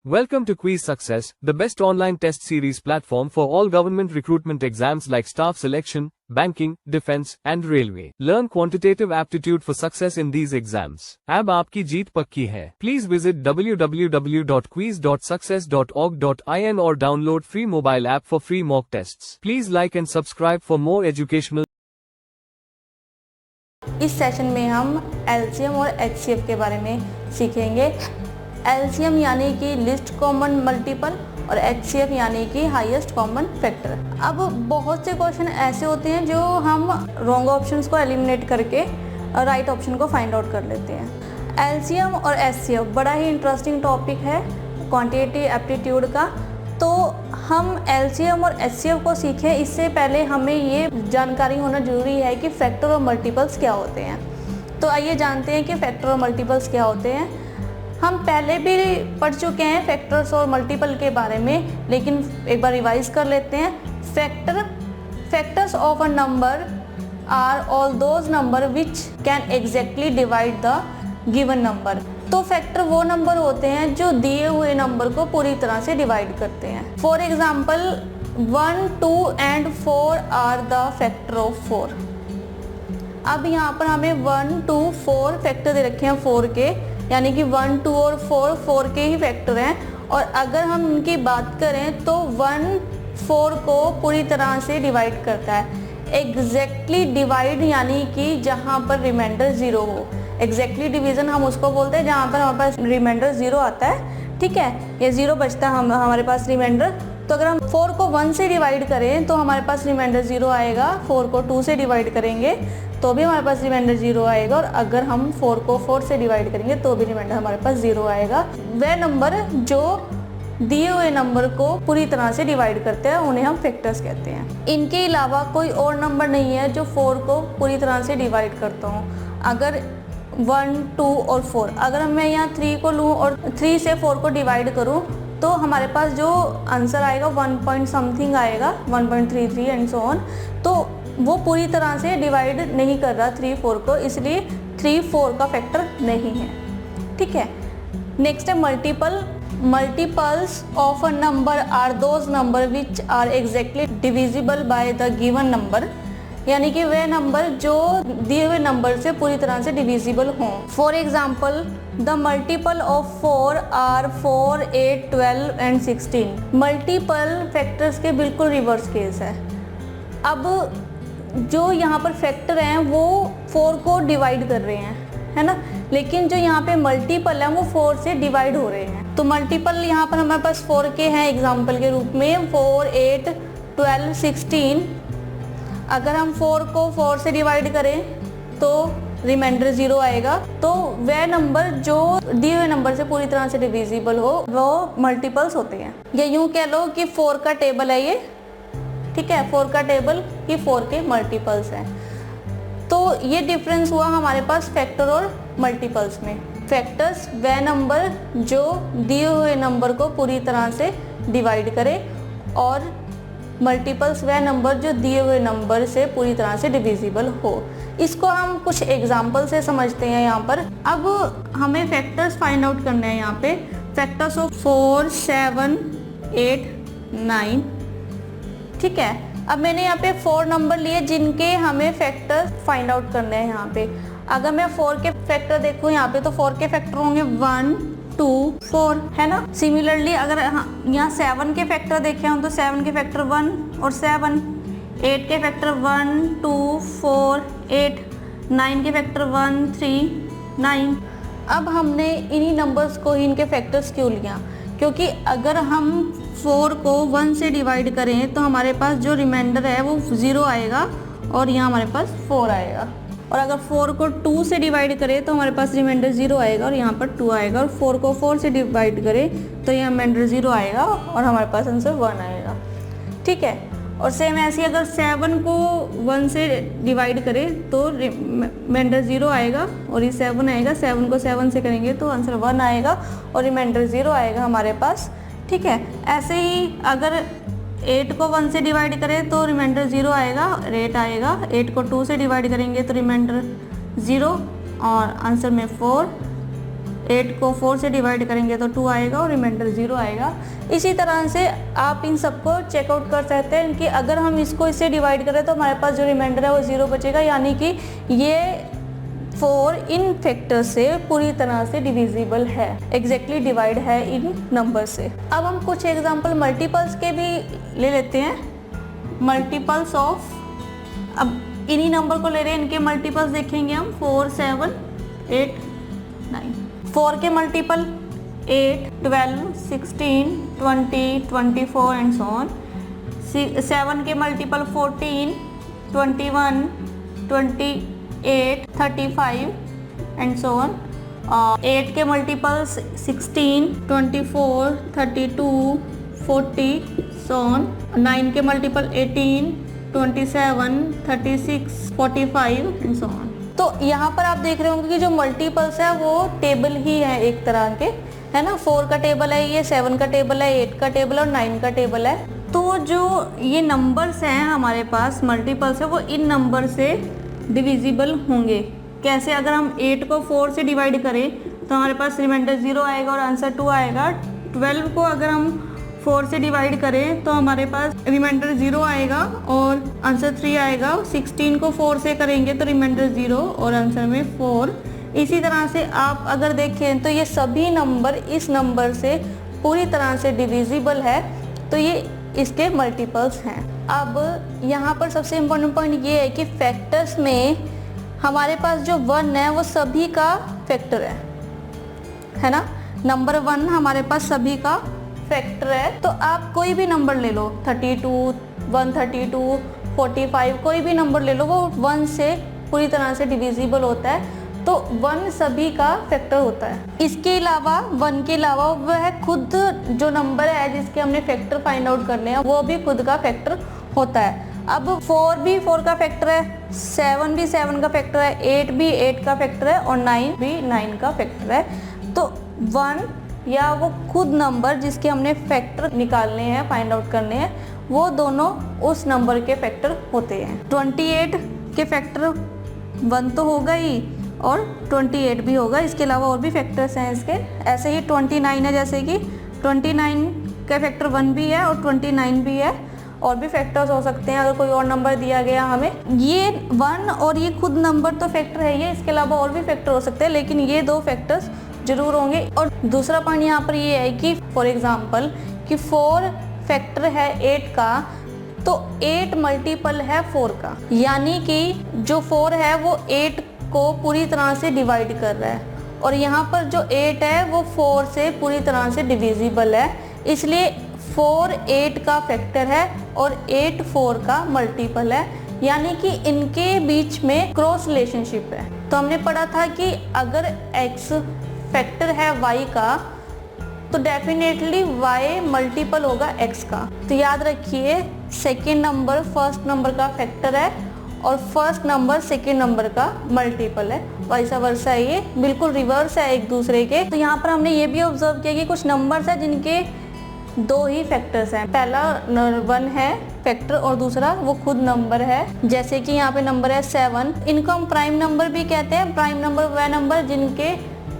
Welcome to Quiz Success, the best online test series platform for all government recruitment exams like staff selection, banking, defense, and railway. Learn quantitative aptitude for success in these exams. अब आपकी जीत पक्की है. Please visit www.quiz.success.org.in or download free mobile app for free mock tests. Please like and subscribe for more educational. इस session में हम LCM और HCF के बारे में सीखेंगे। एलसीएम यानी कि लिस्ट कॉमन मल्टीपल और एचसीएफ यानी कि हाईएस्ट कॉमन फैक्टर। अब बहुत से क्वेश्चन ऐसे होते हैं जो हम रॉन्ग ऑप्शंस को एलिमिनेट करके राइट ऑप्शन को फाइंड आउट कर लेते हैं। एलसीएम और एचसीएफ बड़ा ही इंटरेस्टिंग टॉपिक है क्वांटिटेटिव एप्टीट्यूड का। तो हम एलसीएम और एचसीएफ को सीखें इससे पहले हमें ये जानकारी होना जरूरी है कि फैक्टर और मल्टीपल्स क्या होते हैं। तो आइए जानते हैं कि फैक्टर और मल्टीपल्स क्या होते हैं। हम पहले भी पढ़ चुके हैं फैक्टर्स और मल्टीपल के बारे में, लेकिन एक बार रिवाइज कर लेते हैं। Factors of a number are all those number which can exactly divide the given number. तो फैक्टर वो नंबर होते हैं जो दिए हुए नंबर को पूरी तरह से डिवाइड करते हैं। For example 1, 2 and 4 are the factor of 4। अब यहाँ पर हमें 1, 2, 4 फैक्टर दे रखे हैं 4 के, यानी कि 1, 2 और 4 के ही फैक्टर हैं। और अगर हम इनकी बात करें तो 1 4 को पूरी तरह से डिवाइड करता है। एग्जैक्टली डिवाइड यानी कि जहाँ पर रिमाइंडर 0 हो। एग्जैक्टली डिवीज़न हम उसको बोलते हैं जहाँ पर हमारे पास रिमाइंडर 0 आता है, ठीक है, ये 0 बचता है हमारे पास रिमाइंडर। तो अगर हम 4 को 1 से डिवाइड करें तो हमारे पास रिमाइंडर 0 आएगा। 4 को 2 से डिवाइड करेंगे तो भी हमारे पास रिमाइंडर 0 आएगा। और अगर हम 4 को 4 से डिवाइड करेंगे तो भी रिमाइंडर हमारे पास 0 आएगा। वह नंबर जो दिए हुए नंबर को पूरी तरह से डिवाइड करते हैं उन्हें हम फैक्टर्स कहते हैं। इनके अलावा कोई और नंबर नहीं है जो 4 को पूरी तरह से डिवाइड करता हूँ। अगर 1, 2 और 4, अगर मैं यहाँ 3 को लूँ और 3 से 4 को डिवाइड करूँ तो हमारे पास जो आंसर आएगा 1 पॉइंट समथिंग आएगा, 1.33 एंड सो ऑन। तो वो पूरी तरह से डिवाइड नहीं कर रहा 3, 4 को, इसलिए 3, 4 का फैक्टर नहीं है, ठीक है। नेक्स्ट है multiple. Multiples of a number are those number which are exactly divisible by the given number, यानी कि वह नंबर जो दिए हुए नंबर से पूरी तरह से डिविजिबल हों। For example the multiple of 4 are 4, 8, 12 and 16। Multiple factors के बिल्कुल रिवर्स केस है। अब जो यहाँ पर फैक्टर हैं वो 4 को डिवाइड कर रहे हैं, है ना, लेकिन जो यहाँ पे मल्टीपल है वो 4 से डिवाइड हो रहे हैं। तो मल्टीपल यहाँ पर हमारे पास 4 के हैं एग्जाम्पल के रूप में 4, 8, 12, 16। अगर हम 4 को 4 से डिवाइड करें तो रिमाइंडर 0 आएगा। तो वह नंबर जो दिए हुए नंबर से पूरी तरह से डिविजिबल हो वो मल्टीपल्स होते हैं। या यूँ कह लो कि 4 का टेबल है ये, ठीक है, 4 का टेबल, ये 4 के मल्टीपल्स हैं। तो ये डिफरेंस हुआ हमारे पास फैक्टर और मल्टीपल्स में। फैक्टर्स वह नंबर जो दिए हुए नंबर को पूरी तरह से डिवाइड करे और मल्टीपल्स वह नंबर जो दिए हुए नंबर से पूरी तरह से डिविजिबल हो। इसको हम कुछ एग्जाम्पल से समझते हैं यहाँ पर। अब हमें फैक्टर्स फाइंड आउट करने हैं यहाँ पे। फैक्टर्स ऑफ 4, 7, 8, 9, ठीक है। अब मैंने यहाँ पे 4 नंबर लिए जिनके हमें फैक्टर फाइंड आउट करने हैं यहाँ पे। अगर मैं 4 के फैक्टर देखूँ यहाँ पे तो 4 के फैक्टर होंगे 1, 2, 4, है ना। सिमिलरली अगर यहाँ 7 के फैक्टर देखे हम तो 7 के फैक्टर 1 और 7, 8 के फैक्टर 1, 2, 4, 8, 9 के फैक्टर 1, 3, 9। अब हमने इन्हीं नंबर्स को ही इनके फैक्टर्स क्यों लिया, क्योंकि अगर हम 4 को 1 से डिवाइड करें तो हमारे पास जो रिमाइंडर है वो 0 आएगा और यहाँ हमारे पास 4 आएगा। और अगर 4 को 2 से डिवाइड करें तो हमारे पास रिमाइंडर 0 आएगा और यहाँ पर 2 आएगा। और 4 को 4 से डिवाइड करें तो यहाँ रिमाइंडर 0 आएगा और हमारे पास आंसर 1 आएगा, ठीक है। और सेम ऐसे अगर 7 को 1 से डिवाइड करें तो रिमाइंडर 0 आएगा और ये 7 आएगा। 7 को 7 से करेंगे तो आंसर 1 आएगा और रिमाइंडर 0 आएगा हमारे पास, ठीक है। ऐसे ही अगर 8 को 1 से डिवाइड करें तो रिमाइंडर 0 आएगा, 8 आएगा। 8 को 2 से डिवाइड करेंगे तो रिमाइंडर 0 और आंसर में 4। 8 को 4 से डिवाइड करेंगे तो 2 आएगा और रिमाइंडर 0 आएगा। इसी तरह से आप इन सबको चेकआउट कर सकते हैं कि अगर हम इसको इससे डिवाइड करें तो हमारे पास जो रिमाइंडर है वो 0 बचेगा, यानी कि ये 4 इन फैक्टर से पूरी तरह से डिविजिबल है, एग्जैक्टली डिवाइड है इन नंबर से। अब हम कुछ एग्जांपल मल्टीपल्स के भी ले लेते हैं। मल्टीपल्स ऑफ, अब इन्हीं नंबर को ले रहे हैं, इनके मल्टीपल्स देखेंगे हम 4, 7, 8, 9। 4 के मल्टीपल 8, 12, 16, 20, 24 एंड सो ऑन। 7 के मल्टीपल 14, 21, 28, 35 एंड सो ऑन। 8 के मल्टीपल्स 16, 24, 32, 40 सो ऑन। 9 के मल्टीपल 18, 27, 36, 45 एंड सो ऑन। तो यहाँ पर आप देख रहे होंगे कि जो मल्टीपल्स है वो टेबल ही है एक तरह के, है ना। 4 का टेबल है, ये 7 का टेबल है, 8 का टेबल और 9 का टेबल है। तो जो ये नंबर्स हैं हमारे पास मल्टीपल्स है वो इन नंबर से डिविजिबल होंगे। कैसे? अगर हम 8 को 4 से डिवाइड करें तो हमारे पास रिमाइंडर 0 आएगा और आंसर 2 आएगा। 12 को अगर हम 4 से डिवाइड करें तो हमारे पास रिमाइंडर 0 आएगा और आंसर 3 आएगा। 16 को 4 से करेंगे तो रिमाइंडर 0 और आंसर में 4। इसी तरह से आप अगर देखें तो ये सभी नंबर इस नंबर से पूरी तरह से डिविजिबल है, तो ये इसके मल्टीपल्स हैं। अब यहाँ पर सबसे इम्पोर्टेंट पॉइंट ये है कि फैक्टर्स में हमारे पास जो 1 है वो सभी का फैक्टर है ना। नंबर 1 हमारे पास सभी का फैक्टर है। तो आप कोई भी नंबर ले लो, 32, 132, 45, कोई भी नंबर ले लो, वो 1 से पूरी तरह से डिविजिबल होता है। तो 1 सभी का फैक्टर होता है। इसके अलावा 1 के अलावा वह खुद जो नंबर है जिसके हमने फैक्टर फाइंड आउट करने हैं वो भी खुद का फैक्टर होता है। अब 4 भी 4 का फैक्टर है, 7 भी 7 का फैक्टर है, 8 भी 8 का फैक्टर है और 9 भी 9 का फैक्टर है। तो 1 या वो खुद नंबर जिसके हमने फैक्टर निकालने हैं, फाइंड आउट करने हैं, वो दोनों उस नंबर के फैक्टर होते हैं। 28 के फैक्टर 1 तो होगा ही और 28 भी होगा। इसके अलावा और भी फैक्टर्स हैं इसके। ऐसे ही 29 है, जैसे कि 29 का फैक्टर 1 भी है और 29 भी है। और भी फैक्टर्स हो सकते हैं अगर कोई और नंबर दिया गया हमें। ये 1 और ये खुद नंबर तो फैक्टर है ये, इसके अलावा और भी फैक्टर हो सकते हैं, लेकिन ये 2 फैक्टर्स जरूर होंगे। और दूसरा पॉइंट यहाँ पर ये है कि फॉर एग्जांपल कि 4 फैक्टर है 8 का, तो 8 मल्टीपल है 4 का, यानी कि जो 4 है वो 8 को पूरी तरह से डिवाइड कर रहा है। और यहाँ पर जो 8 है वो 4 से पूरी तरह से डिविजिबल है, इसलिए 4 8 का फैक्टर है और 8 4 का मल्टीपल है, यानी कि इनके बीच में क्रॉस रिलेशनशिप है। तो हमने पढ़ा था कि अगर x फैक्टर है y का तो डेफिनेटली y मल्टीपल होगा x का। तो याद रखिए सेकेंड नंबर फर्स्ट नंबर का फैक्टर है और फर्स्ट नंबर सेकेंड नंबर का मल्टीपल है, वैसा वर्सा ये बिल्कुल रिवर्स है एक दूसरे के। तो यहाँ पर हमने ये भी ऑब्जर्व किया कि कुछ नंबर्स हैं जिनके 2 ही फैक्टर्स हैं। पहला 1 है फैक्टर और दूसरा वो खुद नंबर है, जैसे कि यहाँ पे नंबर है 7। इनको हम प्राइम नंबर भी कहते हैं। प्राइम नंबर वह नंबर जिनके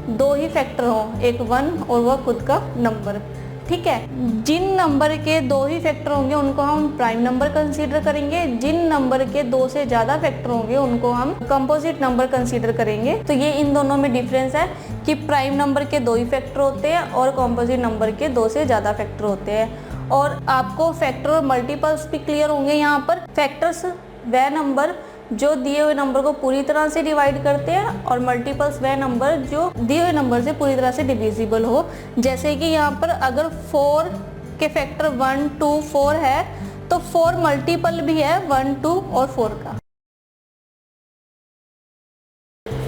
2 ही फैक्टर हों, एक 1 और वह खुद का नंबर, ठीक है। जिन नंबर के 2 ही फैक्टर होंगे उनको हम प्राइम नंबर कंसीडर करेंगे, जिन नंबर के 2 से ज़्यादा फैक्टर होंगे उनको हम कंपोजिट नंबर कंसीडर करेंगे। तो ये इन दोनों में डिफरेंस है कि प्राइम नंबर के 2 ही फैक्टर होते हैं और कंपोजिट नंबर के 2 से ज़्यादा फैक्टर होते हैं। और आपको फैक्टर और मल्टीपल्स भी क्लियर होंगे। यहाँ पर फैक्टर्स वह नंबर जो दिए हुए नंबर को पूरी तरह से डिवाइड करते हैं और मल्टीपल्स वह नंबर जो दिए हुए नंबर से पूरी तरह से डिविजिबल हो। जैसे कि यहाँ पर अगर 4 के फैक्टर 1 2 4 है तो 4 मल्टीपल भी है 1 2 और 4 का।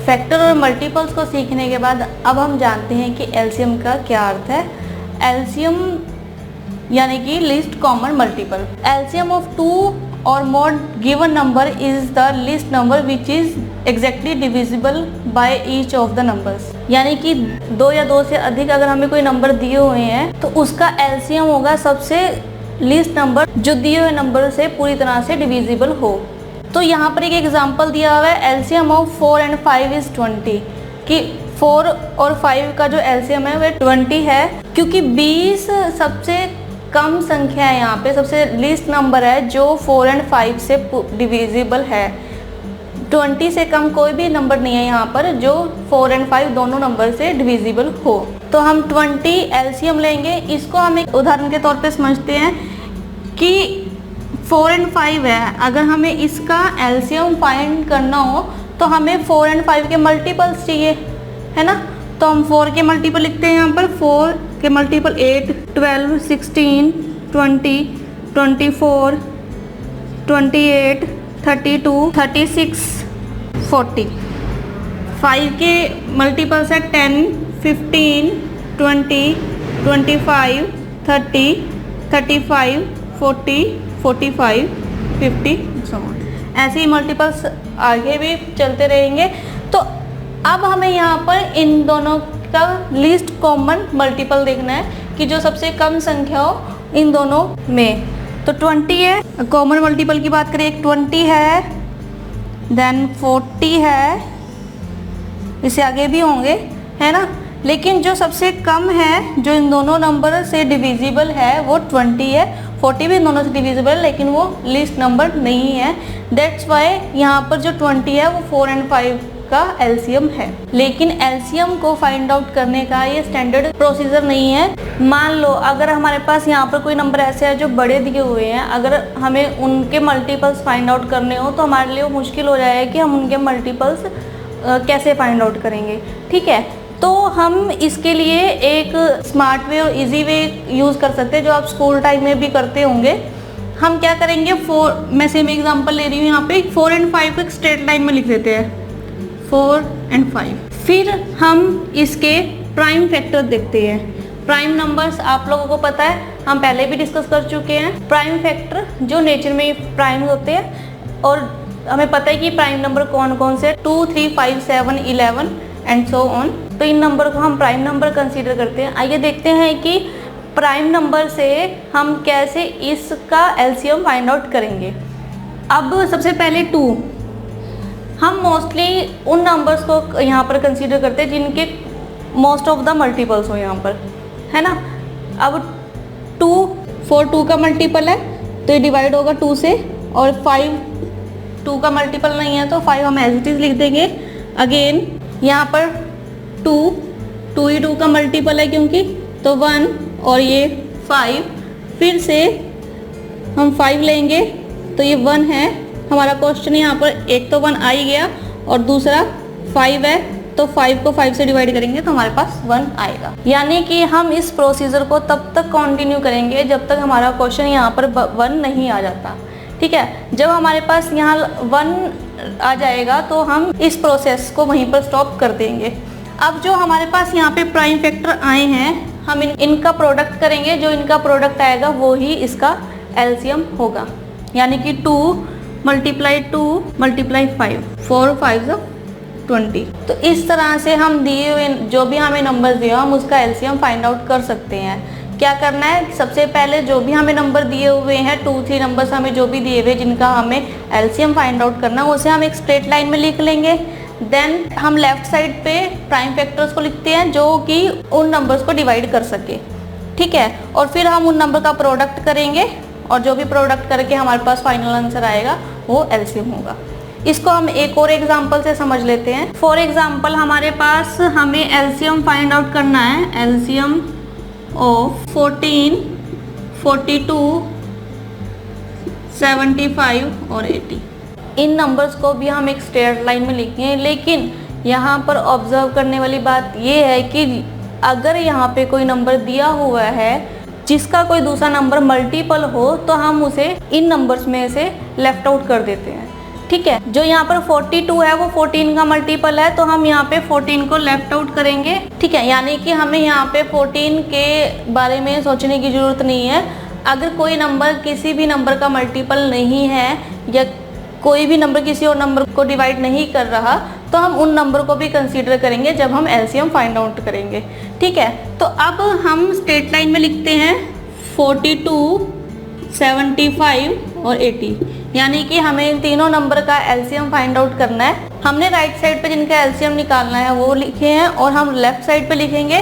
फैक्टर और मल्टीपल्स को सीखने के बाद अब हम जानते हैं कि एलसीएम का क्या अर्थ है। एलसीएम यानी कि least common multiple. LCM of 2 or more given number is the least number which is exactly divisible by each of the numbers। यानी कि 2 या 2 से अधिक अगर हमें कोई नंबर दिए हुए हैं तो उसका एलसीएम होगा सबसे लीस्ट नंबर जो दिए हुए नंबर से पूरी तरह से डिविजिबल हो। तो यहाँ पर एक एग्जांपल दिया हुआ है, एलसीएम ऑफ 4 and 5 is 20। कि 4 और 5 का जो एलसीएम है वह 20 है, क्योंकि 20 सबसे कम संख्या है, यहाँ पे सबसे लीस्ट नंबर है जो 4 और 5 से डिविजिबल है। 20 से कम कोई भी नंबर नहीं है यहाँ पर जो 4 और 5 दोनों नंबर से डिविजिबल हो। तो हम 20 एलसीएम लेंगे। इसको हम एक उदाहरण के तौर पे समझते हैं कि 4 और 5 है, अगर हमें इसका एलसीएम फाइंड करना हो तो हमें 4 और 5 के मल्टीपल्स चाहिए, है ना। तो हम 4 के मल्टीपल लिखते हैं यहाँ पर। 4 के मल्टीपल 8, 12, 16, 20, 24, 28, 32, 36, 40। 5 के मल्टीपल्स है 10, 15, 20, 25, 30, 35, 40, 45, 50, ऐसे ही मल्टीपल्स आगे भी चलते रहेंगे। तो अब हमें यहाँ पर इन दोनों का लीस्ट कॉमन मल्टीपल देखना है कि जो सबसे कम संख्या हो इन दोनों में। तो 20 है, कॉमन मल्टीपल की बात करें, 20 है, देन 40 है, इससे आगे भी होंगे, है ना। लेकिन जो सबसे कम है जो इन दोनों नंबर से डिविजिबल है वो 20 है। 40 भी इन दोनों से डिविजिबल है लेकिन वो लीस्ट नंबर नहीं है। दैट्स वाई यहाँ पर जो 20 है वो 4 और 5 का एलसीएम है। लेकिन एलसीएम को फाइंड आउट करने का ये स्टैंडर्ड प्रोसीजर नहीं है। मान लो अगर हमारे पास यहाँ पर कोई नंबर ऐसे है जो बड़े दिए हुए हैं, अगर हमें उनके मल्टीपल्स फाइंड आउट करने हो तो हमारे लिए वो मुश्किल हो जाएगा कि हम उनके मल्टीपल्स कैसे फाइंड आउट करेंगे। ठीक है, तो हम इसके लिए एक स्मार्ट वे और इजी वे यूज़ कर सकते हैं जो आप स्कूल टाइम में भी करते होंगे। हम क्या करेंगे, मैं सेम एग्जांपल ले रही हूँ यहाँ पे। 4 और 5 को एक स्ट्रेट लाइन में लिख देते हैं, 4 और 5। फिर हम इसके प्राइम फैक्टर देखते हैं। प्राइम नंबर्स आप लोगों को पता है, हम पहले भी डिस्कस कर चुके हैं। प्राइम फैक्टर जो नेचर में प्राइम होते हैं और हमें पता है कि प्राइम नंबर कौन कौन से 2, 3, 5, 7, 11 एंड सो ऑन। तो इन नंबर को हम प्राइम नंबर कंसीडर करते हैं। आइए देखते हैं कि प्राइम नंबर से हम कैसे इसका एलसीएम फाइंड आउट करेंगे। अब सबसे पहले 2, हम मोस्टली उन नंबर्स को यहाँ पर कंसीडर करते हैं जिनके मोस्ट ऑफ द मल्टीपल्स हो यहाँ पर, है ना। अब 2, 4 2 का मल्टीपल है तो ये डिवाइड होगा 2 से, और 5 2 का मल्टीपल नहीं है तो 5 हम एज इट इज लिख देंगे। अगेन यहाँ पर 2 ही 2 का मल्टीपल है क्योंकि, तो 1 और ये 5, फिर से हम 5 लेंगे तो ये 1 है। हमारा क्वेश्चन यहाँ पर एक तो 1 आ ही गया और दूसरा 5 है, तो 5 को 5 से डिवाइड करेंगे तो हमारे पास 1 आएगा। यानी कि हम इस प्रोसीजर को तब तक कंटिन्यू करेंगे जब तक हमारा क्वेश्चन यहाँ पर 1 नहीं आ जाता। ठीक है, जब हमारे पास यहाँ 1 आ जाएगा तो हम इस प्रोसेस को वहीं पर स्टॉप कर देंगे। अब जो हमारे पास यहाँ पे प्राइम फैक्टर आए हैं, हम इनका प्रोडक्ट करेंगे। जो इनका प्रोडक्ट आएगा वो ही इसका एलसीएम होगा। यानी कि 2 × 2 × 5, 4 5 20। तो इस तरह से हम दिए हुए जो भी हमें नंबर दिए हम उसका एलसीएम फाइंड आउट कर सकते हैं। क्या करना है, सबसे पहले जो भी हमें नंबर दिए हुए हैं 2, 3 नंबर्स हमें जो भी दिए हुए जिनका हमें एलसीएम फाइंड आउट करना है उसे हम एक स्ट्रेट लाइन में लिख लेंगे। देन हम लेफ्ट साइड पे प्राइम फैक्टर्स को लिखते हैं जो कि उन नंबर्स को डिवाइड कर सके। ठीक है, और फिर हम उन नंबर का प्रोडक्ट करेंगे और जो भी प्रोडक्ट करके हमारे पास फाइनल आंसर आएगा वो एलसीएम होगा। इसको हम एक और एग्जांपल से समझ लेते हैं। फॉर एग्जांपल हमारे पास हमें एलसीएम फाइंड आउट करना है, एलसीएम ऑफ 14, 42, 75 और 80। इन नंबर्स को भी हम एक स्ट्रेट लाइन में लिखेंगे। लेकिन यहाँ पर ऑब्जर्व करने वाली बात ये है कि अगर यहाँ पे कोई नंबर दिया हुआ है जिसका कोई दूसरा नंबर मल्टीपल हो तो हम उसे इन नंबर्स में से लेफ्ट आउट कर देते हैं। ठीक है, जो यहाँ पर 42 है वो 14 का मल्टीपल है तो हम यहाँ पे 14 को लेफ्ट आउट करेंगे। ठीक है, यानी कि हमें यहाँ पे 14 के बारे में सोचने की ज़रूरत नहीं है। अगर कोई नंबर किसी भी नंबर का मल्टीपल नहीं है या कोई भी नंबर किसी और नंबर को डिवाइड नहीं कर रहा तो हम उन नंबर को भी कंसीडर करेंगे जब हम एलसीएम फाइंड आउट करेंगे। ठीक है, तो अब हम स्ट्रेट लाइन में लिखते हैं 42 75 और 80, यानी कि हमें इन तीनों नंबर का एलसीएम फाइंड आउट करना है। हमने राइट साइड पे जिनका एलसीएम निकालना है वो लिखे हैं और हम लेफ्ट साइड पे लिखेंगे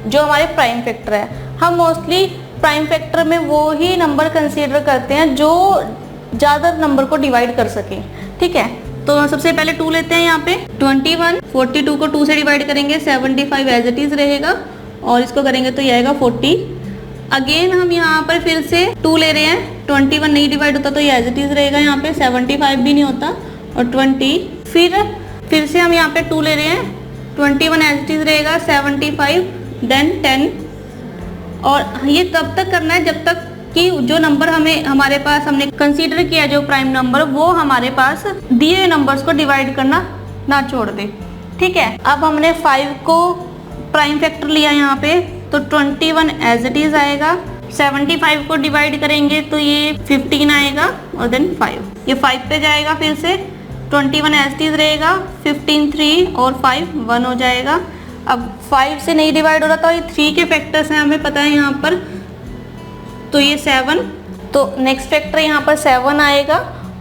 जो हमारे प्राइम फैक्टर है। हम मोस्टली प्राइम फैक्टर में वो ही नंबर कंसीडर करते हैं जो ज़्यादा नंबर को डिवाइड कर सकें। ठीक है, तो सबसे पहले 2 लेते हैं यहाँ पे 21, 42 को 2 से डिवाइड करेंगे, 75 एज इट इज़ रहेगा और इसको करेंगे तो ये आएगा 40। अगेन हम यहाँ पर फिर से 2 ले रहे हैं, 21 नहीं डिवाइड होता तो ये एज इट इज़ रहेगा, यहाँ पे 75 भी नहीं होता और 20। फिर से हम यहाँ पे 2 ले रहे हैं, 21 एज इट इज़ रहेगा, 75 देन 10। और ये तब तक करना है जब तक कि जो नंबर हमारे पास हमने कंसीडर किया जो प्राइम नंबर वो हमारे पास दिए हुए नंबर्स को डिवाइड करना ना छोड़ दे। ठीक है, अब हमने 5 को प्राइम फैक्टर लिया यहाँ पे तो 21 एज इट इज आएगा, 75 को डिवाइड करेंगे तो ये 15 आएगा और देन 5, ये 5 पे जाएगा, फिर से 21 एज इट इज रहेगा, 15 3 और 5 1 हो जाएगा। अब 5 से नहीं डिवाइड हो रहा था, ये 3 के फैक्टर्स हैं हमें पता है यहाँ पर, तो ये 7, तो नेक्स्ट फैक्टर यहाँ पर 7 आएगा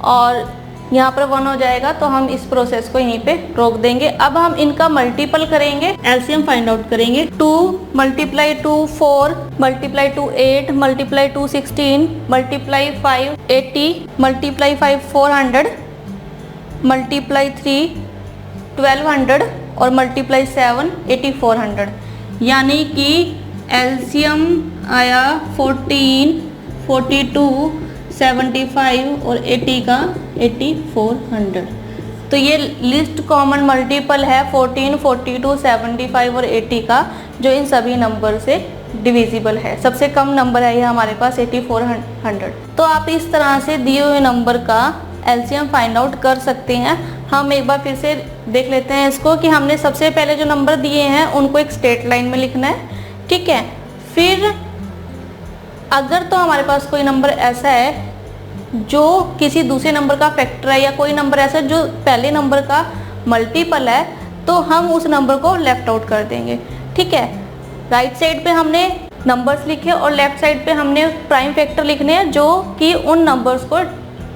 और यहाँ पर 1 हो जाएगा, तो हम इस प्रोसेस को यहीं पे रोक देंगे। अब हम इनका मल्टीपल करेंगे, एलसीएम फाइंड आउट करेंगे। 2 × 2 4, × 2 8, × 2 16, × 5 80, × 5 400, × 3 1200 और × 7 8400, यानी कि एलसीएम आया 14, 42, 75 और 80 का 8400। तो ये लिस्ट कॉमन मल्टीपल है 14, 42, 75 और 80 का, जो इन सभी नंबर से डिविजिबल है। सबसे कम नंबर है ये हमारे पास 8400। तो आप इस तरह से दिए हुए नंबर का एलसीएम फाइंड आउट कर सकते हैं। हम एक बार फिर से देख लेते हैं इसको कि हमने सबसे पहले जो नंबर दिए हैं उनको एक स्ट्रेट लाइन में लिखना है। ठीक है, फिर अगर तो हमारे पास कोई नंबर ऐसा है जो किसी दूसरे नंबर का फैक्टर है या कोई नंबर ऐसा है जो पहले नंबर का मल्टीपल है, तो हम उस नंबर को लेफ्ट आउट कर देंगे। ठीक है, राइट साइड पे हमने नंबर्स लिखे और लेफ्ट साइड पे हमने प्राइम फैक्टर लिखने हैं जो कि उन नंबर्स को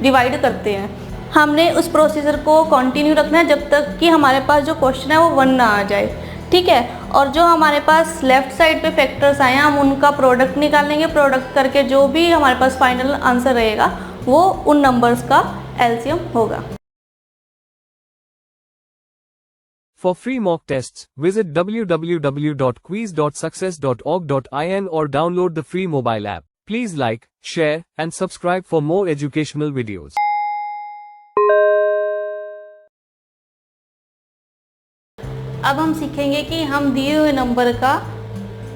डिवाइड करते हैं। हमने उस प्रोसीजर को कंटिन्यू रखना है जब तक कि हमारे पास जो क्वेश्चन है वो 1 ना आ जाए। ठीक है, और जो हमारे पास लेफ्ट साइड पे फैक्टर्स आए हैं हम उनका प्रोडक्ट निकालेंगे। प्रोडक्ट करके जो भी हमारे पास फाइनल आंसर रहेगा वो उन नंबर्स का एलसीएम होगा। For free mock tests, visit www.quiz.success.org.in or download the free mobile app. Please like, share, and subscribe for more educational videos. अब हम सीखेंगे कि हम दिए हुए नंबर का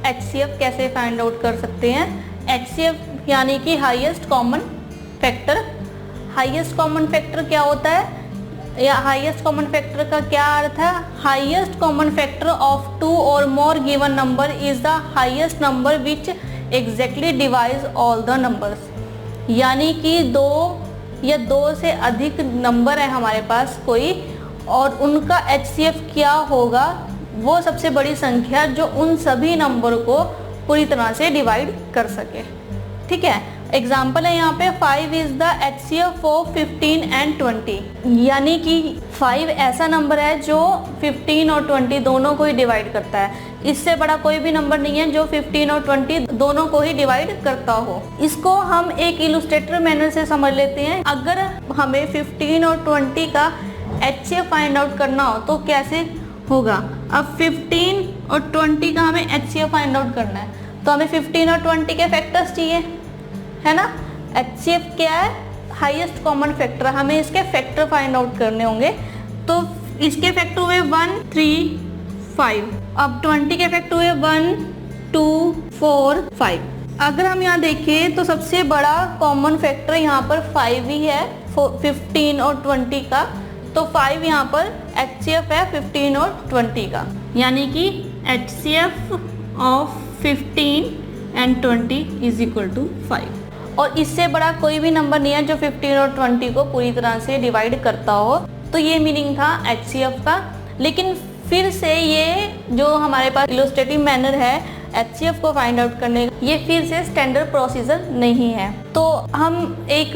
HCF कैसे फाइंड आउट कर सकते हैं। HCF यानी कि highest common factor. Highest common factor क्या होता है या हाईएस्ट कॉमन फैक्टर का क्या अर्थ है? हाईएस्ट कॉमन फैक्टर ऑफ 2 और more given number is the highest number which exactly divides all the numbers. यानी कि 2 या 2 से अधिक नंबर है हमारे पास कोई और उनका HCF क्या होगा, वो सबसे बड़ी संख्या जो उन सभी नंबर को पूरी तरह से डिवाइड कर सके। ठीक है, एग्जाम्पल है यहाँ पे 5 is the HCF of 15 and 20। यानी कि 5 ऐसा नंबर है जो 15 और 20 दोनों को ही डिवाइड करता है। इससे बड़ा कोई भी नंबर नहीं है जो 15 और 20 दोनों को ही डिवाइड करता हो। इसको हम एक इलस्ट्रेटर मैनर से समझ लेते हैं। अगर हमें 15 और 20 का HCF फाइंड आउट करना हो तो कैसे होगा? अब 15 और 20 का हमें HCF फाइंड आउट करना है तो हमें 15 और 20 के फैक्टर्स चाहिए, है ना। HCF क्या है? Highest common factor. हमें इसके फैक्टर फाइंड आउट करने होंगे। तो इसके फैक्टर हुए 1 3 5। अब 20 के फैक्टर हुए 1 2 4 5। अगर हम यहाँ देखें तो सबसे बड़ा कॉमन फैक्टर यहाँ पर 5 ही है 15 और 20 का। तो 5 यहाँ पर HCF है 15 और 20 का, यानी कि HCF of 15 and 20 is equal to 5। और इससे बड़ा कोई भी नंबर नहीं है जो 15 और 20 को पूरी तरह से डिवाइड करता हो। तो ये मीनिंग था HCF का। लेकिन फिर से ये जो हमारे पास इलस्ट्रेटिव मैनर है HCF को फाइंड आउट करने का ये फिर से स्टैंडर्ड प्रोसीजर नहीं है। तो हम एक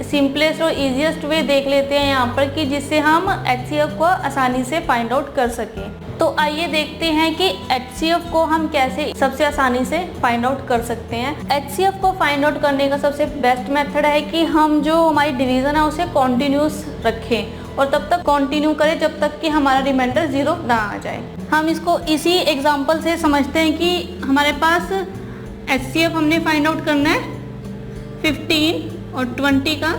सिंपलेस्ट और इजीएस्ट वे देख लेते हैं यहाँ पर कि जिससे हम HCF को आसानी से फाइंड आउट कर सकें। तो आइए देखते हैं कि HCF को हम कैसे सबसे आसानी से फाइंड आउट कर सकते हैं। HCF को फाइंड आउट करने का सबसे बेस्ट मेथड है कि हम जो हमारी डिवीज़न है उसे कॉन्टिन्यूस रखें और तब तक कंटिन्यू करें जब तक कि हमारा रिमाइंडर 0 ना आ जाए। हम इसको इसी एग्जांपल से समझते हैं कि हमारे पास HCF हमने फाइंड आउट करना है 15 और 20 का,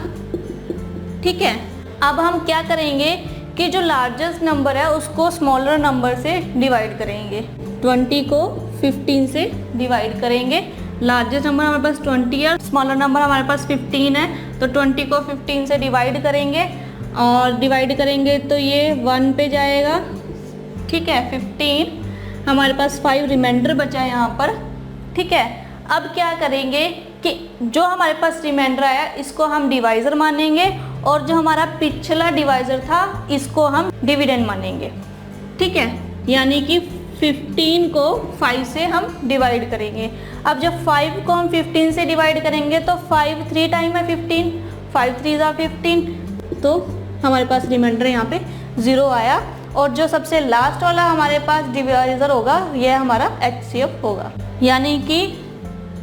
ठीक है। अब हम क्या करेंगे कि जो लार्जेस्ट नंबर है उसको स्मॉलर नंबर से डिवाइड करेंगे। 20 को 15 से डिवाइड करेंगे। लार्जेस्ट नंबर हमारे पास 20 है, स्मॉलर नंबर हमारे पास 15 है, तो 20 को 15 से डिवाइड करेंगे और डिवाइड करेंगे तो ये 1 पे जाएगा, ठीक है। 15 हमारे पास 5 रिमाइंडर बचा है यहाँ पर, ठीक है। अब क्या करेंगे कि जो हमारे पास रिमाइंडर आया इसको हम डिवाइज़र मानेंगे और जो हमारा पिछला डिवाइज़र था इसको हम डिविडेंड मानेंगे, ठीक है। यानी कि 15 को 5 से हम डिवाइड करेंगे। अब जब 5 को हम 15 से डिवाइड करेंगे तो 5 3 टाइम है 15, 5 3 ज़ा 15, तो हमारे पास रिमाइंडर यहाँ पे 0 आया। और जो सबसे लास्ट वाला हमारे पास डिवाइज़र होगा यह हमारा HCF होगा, यानी कि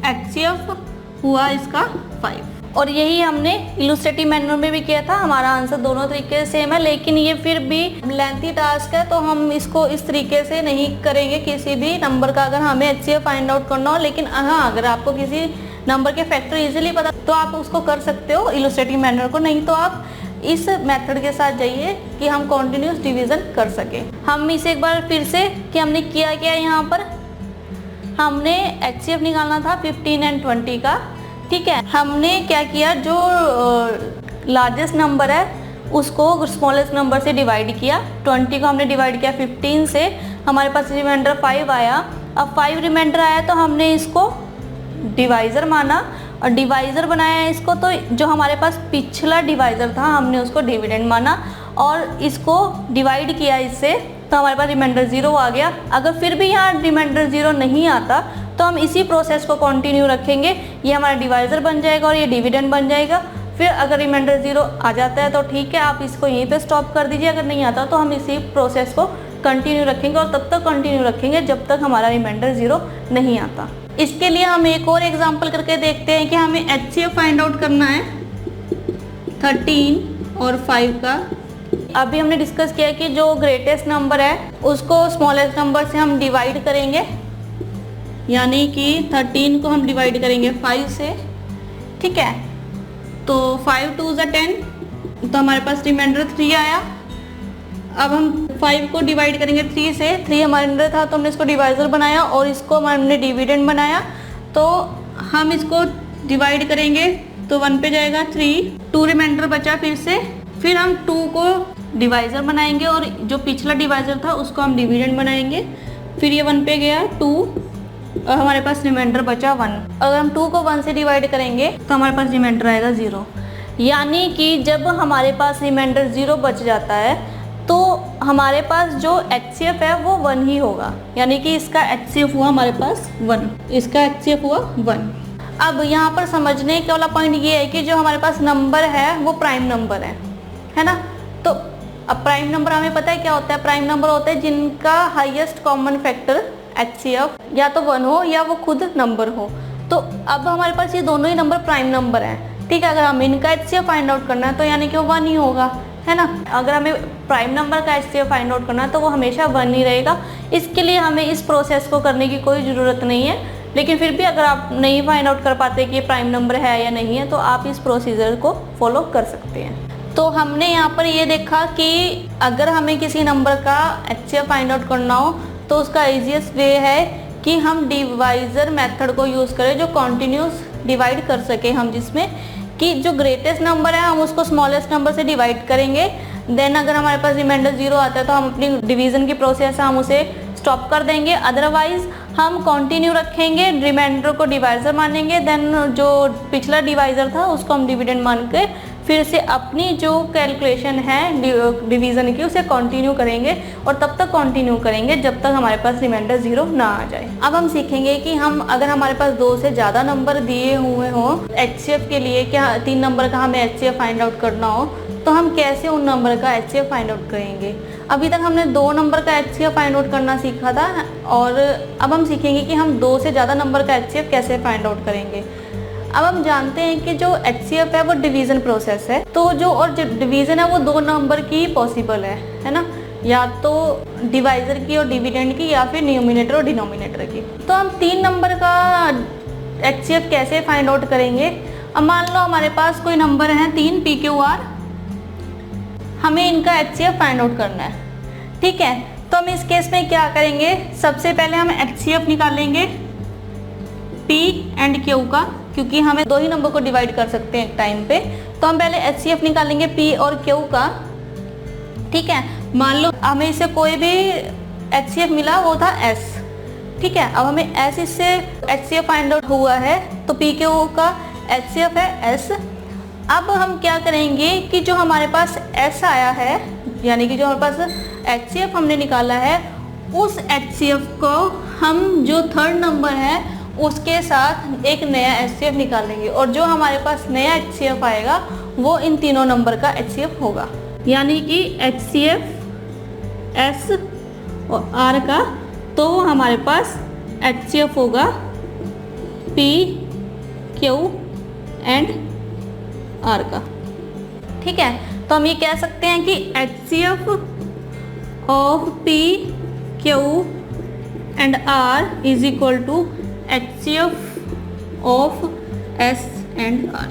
HCF हुआ इसका 5। और यही हमने इलस्ट्रेटिव मैनर में भी किया था। हमारा आंसर दोनों तरीके से सेम है, लेकिन ये फिर भी लेंथी टास्क है तो हम इसको इस तरीके से नहीं करेंगे किसी भी नंबर का अगर हमें HCF फाइंड आउट करना हो। लेकिन हाँ, अगर आपको किसी नंबर के फैक्टर इजीली पता तो आप उसको कर सकते हो इलस्ट्रेटिव मैनर को, नहीं तो आप इस मेथड के साथ जाइए कि हम कॉन्टिन्यूस डिवीज़न कर सके। हम इसे एक बार फिर से कि हमने किया क्या है। यहाँ पर हमने HCF निकालना था 15 एंड 20 का, ठीक है। हमने क्या किया, जो लार्जेस्ट नंबर है उसको स्मॉलेस्ट नंबर से डिवाइड किया। 20 को हमने डिवाइड किया 15 से, हमारे पास रिमाइंडर 5 आया। अब 5 रिमाइंडर आया तो हमने इसको डिवाइज़र माना और डिवाइज़र बनाया इसको, तो जो हमारे पास पिछला डिवाइज़र था हमने उसको डिविडेंड माना और इसको डिवाइड किया इससे, तो हमारे पास रिमाइंडर 0 आ गया। अगर फिर भी यहाँ रिमाइंडर 0 नहीं आता तो हम इसी प्रोसेस को कंटिन्यू रखेंगे, ये हमारा डिवाइज़र बन जाएगा और ये डिविडेंड बन जाएगा। फिर अगर रिमाइंडर 0 आ जाता है तो ठीक है, आप इसको यहीं पे स्टॉप कर दीजिए। अगर नहीं आता तो हम इसी प्रोसेस को कंटिन्यू रखेंगे और तब तक कंटिन्यू रखेंगे जब तक हमारा रिमाइंडर 0 नहीं आता। इसके लिए हम एक और एग्जांपल करके देखते हैं कि हमें HCF फाइंड आउट करना है 13 और 5 का। अभी हमने डिस्कस किया कि जो ग्रेटेस्ट नंबर है उसको स्मॉलेस्ट नंबर से हम डिवाइड करेंगे, यानी कि 13 को हम डिवाइड करेंगे 5 से, ठीक है। तो 5 2 ज़ा 10, तो हमारे पास रिमाइंडर 3 आया। अब हम 5 को डिवाइड करेंगे 3 से, 3 हमारे अंदर था तो हमने इसको डिवाइज़र बनाया और इसको हमने डिविडेंड बनाया। तो हम इसको डिवाइड करेंगे तो 1 पे जाएगा 3, 2 रिमाइंडर बचा फिर से। फिर हम 2 को डिवाइज़र बनाएंगे और जो पिछला डिवाइज़र था उसको हम डिविडेंड बनाएंगे। फिर ये 1 पे गया 2 और हमारे पास रिमाइंडर बचा 1। अगर हम 2 को 1 से डिवाइड करेंगे तो हमारे पास रिमाइंडर आएगा 0। यानी कि जब हमारे पास रिमाइंडर 0 बच जाता है तो हमारे पास जो HCF है वो 1 ही होगा, यानी कि इसका HCF हुआ हमारे पास 1, इसका HCF हुआ 1। अब यहाँ पर समझने का वाला पॉइंट ये है कि जो हमारे पास नंबर है वो प्राइम नंबर है ना। तो अब प्राइम नंबर हमें पता है क्या होता है, प्राइम नंबर होते हैं जिनका हाईएस्ट कॉमन फैक्टर HCF या तो 1 हो या वो खुद नंबर हो। तो अब हमारे पास ये दोनों ही नंबर प्राइम नंबर हैं, ठीक है। अगर हमें इनका HCF फाइंड आउट करना है तो यानी कि वो 1 ही होगा, है ना। अगर हमें प्राइम नंबर का HCF फाइंड आउट करना है तो वो हमेशा 1 ही रहेगा। इसके लिए हमें इस प्रोसेस को करने की कोई ज़रूरत नहीं है, लेकिन फिर भी अगर आप नहीं फाइंड आउट कर पाते कि ये प्राइम नंबर है या नहीं है तो आप इस प्रोसीजर को फॉलो कर सकते हैं। तो हमने यहाँ पर ये देखा कि अगर हमें किसी नंबर का HCF फाइंड आउट करना हो तो उसका ईजीएस्ट वे है कि हम डिवाइज़र मेथड को यूज़ करें जो कॉन्टिन्यूस डिवाइड कर सके हम, जिसमें कि जो ग्रेटेस्ट नंबर है हम उसको स्मॉलेस्ट नंबर से डिवाइड करेंगे। देन अगर हमारे पास रिमाइंडर 0 आता है तो हम अपनी डिवीज़न की प्रोसेस है हम उसे स्टॉप कर देंगे। अदरवाइज हम कंटिन्यू रखेंगे, रिमाइंडर को डिवाइज़र मानेंगे, देन जो पिछला डिवाइज़र था उसको हम डिविडेंड मान के फिर से अपनी जो कैलकुलेशन है डिवीज़न की उसे कंटिन्यू करेंगे और तब तक कंटिन्यू करेंगे जब तक हमारे पास रिमाइंडर 0 ना आ जाए। अब हम सीखेंगे कि हम अगर हमारे पास 2 से ज़्यादा नंबर दिए हुए हों HCF के लिए, क्या 3 नंबर का हमें HCF फाइंड आउट करना हो, तो हम कैसे उन नंबर का HCF फाइंड आउट करेंगे। अभी तक हमने 2 नंबर का HCF फाइंड आउट करना सीखा था और अब हम सीखेंगे कि हम 2 से ज़्यादा नंबर का HCF कैसे फाइंड आउट करेंगे। अब हम जानते हैं कि जो HCF है वो डिवीज़न प्रोसेस है, तो जो डिवीज़न है वो 2 नंबर की पॉसिबल है ना, या तो डिवाइज़र की और डिविडेंड की, या फिर न्यूमिनेटर और डिनोमिनेटर की। तो हम 3 नंबर का HCF कैसे फाइंड आउट करेंगे। अब मान लो हमारे पास कोई नंबर है 3 PQR, हमें इनका HCF फाइंड आउट करना है, ठीक है। तो हम इस केस में क्या करेंगे, सबसे पहले हम HCF निकालेंगे P एंड Q का, क्योंकि हमें 2 ही नंबर को डिवाइड कर सकते हैं एक टाइम पे। तो हम पहले HCF निकालेंगे P और Q का, ठीक है। मान लो हमें इससे कोई भी HCF मिला, वो था S, ठीक है। अब हमें S इससे HCF फाइंड आउट हुआ है, तो PQ का HCF है S। अब हम क्या करेंगे कि जो हमारे पास S आया है, यानी कि जो हमारे पास HCF हमने निकाला है, उस HCF को हम जो 3rd नंबर है उसके साथ एक नया HCF निकालेंगे, और जो हमारे पास नया HCF आएगा वो इन तीनों नंबर का HCF होगा, यानी कि HCF S और R का। तो हमारे पास HCF होगा P Q एंड R का, ठीक है। तो हम ये कह सकते हैं कि HCF of P Q and R is equal to HCF of S and R।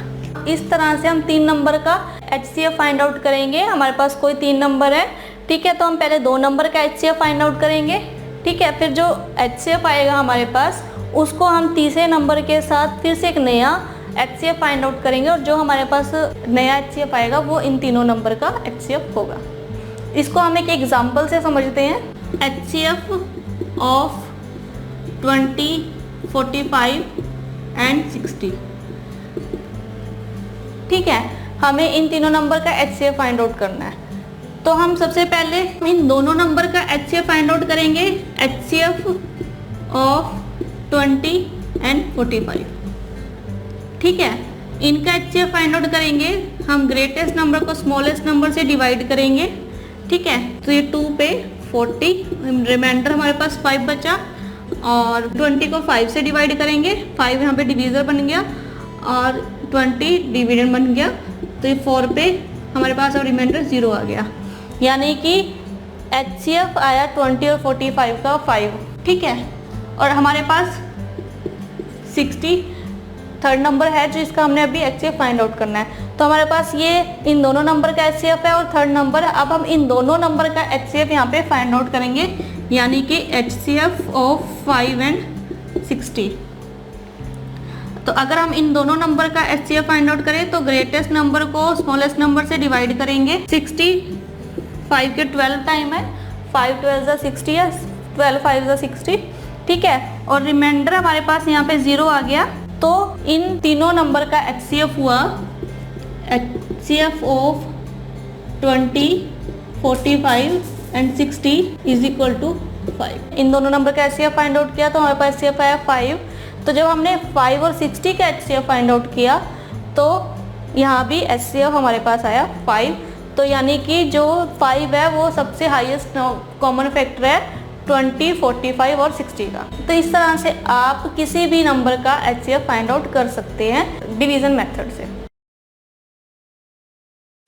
इस तरह से हम 3 नंबर का HCF फाइंड आउट करेंगे। हमारे पास कोई 3 नंबर है, ठीक है। तो हम पहले 2 नंबर का HCF फाइंड आउट करेंगे, ठीक है। फिर जो HCF आएगा हमारे पास, उसको हम तीसरे नंबर के साथ फिर से एक नया HCF फाइंड आउट करेंगे, और जो हमारे पास नया HCF आएगा वो इन तीनों नंबर का HCF होगा। इसको हम एक एग्जांपल से समझते हैं। HCF ऑफ 20, 45 एंड 60, ठीक है। हमें इन तीनों नंबर का HCF फाइंड आउट करना है। तो हम सबसे पहले इन दोनों नंबर का HCF फाइंड आउट करेंगे, HCF ऑफ 20 एंड 45, ठीक है। इनका HCF फाइंड आउट करेंगे, हम ग्रेटेस्ट नंबर को स्मॉलेस्ट नंबर से डिवाइड करेंगे, ठीक है। तो ये 2 पे 40, रिमाइंडर हमारे पास 5 बचा, और 20 को 5 से डिवाइड करेंगे, 5 यहाँ पे डिवीज़र बन गया और 20 डिविडेंड बन गया। तो ये 4 पे हमारे पास अब रिमाइंडर 0 आ गया, यानी कि HCF आया 20 और 45 का 5, ठीक है। और हमारे पास 60 3rd नंबर है जो इसका हमने अभी HCF फाइंड आउट करना है। तो हमारे पास ये इन दोनों नंबर का HCF है और 3rd नंबर है। अब हम इन दोनों नंबर का HCF यहाँ पे फाइंड आउट करेंगे, यानी कि HCF ऑफ 5 एंड 60। तो अगर हम इन दोनों नंबर का HCF फाइंड आउट करें तो ग्रेटेस्ट नंबर को स्मॉलेस्ट नंबर से डिवाइड करेंगे। 60 5 के 12 टाइम है, 5 12 60 है, 12 5 60, ठीक है। और रिमाइंडर हमारे पास यहाँ पे 0 आ गया। तो इन तीनों नंबर का HCF हुआ HCF of 20, 45 and 60 is equal to 5। इन दोनों नंबर का HCF फाइंड आउट किया तो हमारे पास HCF आया 5। तो जब हमने 5 और 60 का HCF फाइंड आउट किया तो यहाँ भी HCF हमारे पास आया 5। तो यानी कि जो 5 है वो सबसे हाईएस्ट कॉमन फैक्टर है 20, 45 और 60 का। तो इस तरह से आप किसी भी नंबर का HCF फाइंड आउट कर सकते हैं डिवीजन मेथड से।